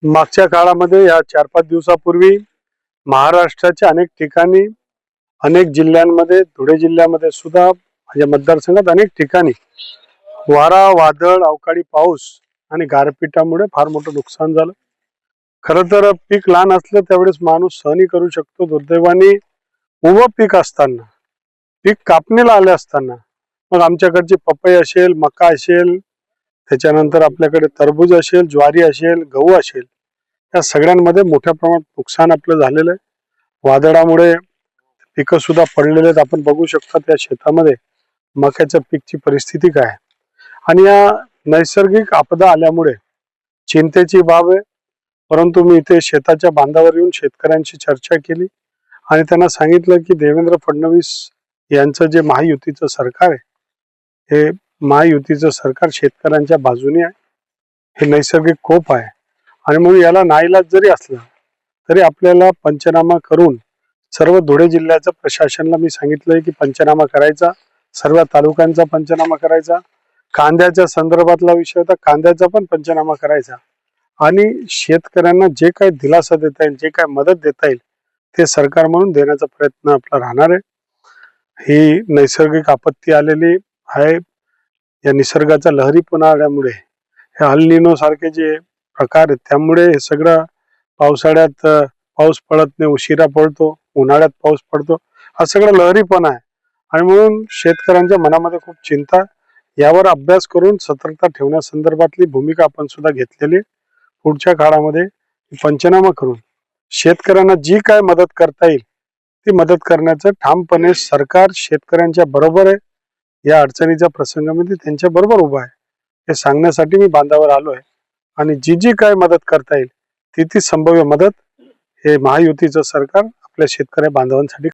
मागच्या काळामध्ये या 4-5 दिवसापूर्वी महाराष्ट्राच्या अनेक ठिकाणी, अनेक जिल्ह्यांमध्ये, धुळे जिल्ह्यामध्ये सुद्धा माझ्या मतदारसंघात अनेक ठिकाणी वारा, वादळ, अवकाळी पाऊस आणि गारपिटामुळे फार मोठं नुकसान झालं. खरं तर पीक लहान असलं त्यावेळेस माणूस सहनही करू शकतो. दुर्दैवाने उभं पीक असताना, पीक कापणीला आले असताना मग आमच्याकडची पपई असेल, मका असेल, त्याच्यानंतर आपल्याकडे टरबूज असेल, ज्वारी असेल, गहू असेल, या सगळ्यांमध्ये मोठ्या प्रमाणात नुकसान आपलं झालेलं आहे. वादळामुळे पिकं सुद्धा पडलेले आहेत. आपण बघू शकता त्या शेतामध्ये मक्याच्या पीकची परिस्थिती काय आहे. आणि या नैसर्गिक आपदा आल्यामुळे चिंतेची बाब आहे. परंतु मी इथे शेताच्या बांधावर येऊन शेतकऱ्यांशी चर्चा केली आणि त्यांना सांगितलं की देवेंद्र फडणवीस यांचं जे महायुतीचं सरकार आहे, हे महायुतीचं सरकार शेतकऱ्यांच्या बाजूने आहे. हे नैसर्गिक कोप आहे आणि म्हणून याला नाईलाज जरी असला तरी आपल्याला पंचनामा करून सर्व धुळे जिल्ह्याचं प्रशासनाला मी सांगितलंय की पंचनामा करायचा, सर्व तालुक्यांचा पंचनामा करायचा, कांद्याच्या संदर्भातला विषय होता, कांद्याचा पण पंचनामा करायचा आणि शेतकऱ्यांना जे काही दिलासा देता येईल, जे काही मदत देता येईल ते सरकार म्हणून देण्याचा प्रयत्न आपला राहणार आहे. ही नैसर्गिक आपत्ती आलेली आहे. या निसर्गाचा लहरीपणा आल्यामुळे हे अल निनो सारखे जे प्रकार आहेत त्यामुळे हे सगळं पावसाळ्यात पाऊस पडत नाही, उशिरा पडतो, उन्हाळ्यात पाऊस पडतो, हा सगळं लहरीपणा आहे. आणि म्हणून शेतकऱ्यांच्या मनामध्ये खूप चिंता, यावर अभ्यास करून सतर्कता ठेवण्यासंदर्भातली भूमिका आपण सुद्धा घेतलेली. पुढच्या काळामध्ये पंचनामा करून शेतकऱ्यांना जी काय मदत करता येईल ती मदत करण्याचं ठामपणे सरकार शेतकऱ्यांच्या बरोबर आहे. या अडचणीच्या प्रसंगामध्ये त्यांच्या बरोबर उभा आहे हे सांगण्यासाठी मी बांधावर आलोय. आणि जी जी काय मदत करता येईल ती संभाव्य मदत हे महायुतीचं सरकार आपल्या शेतकरी बांधवांसाठी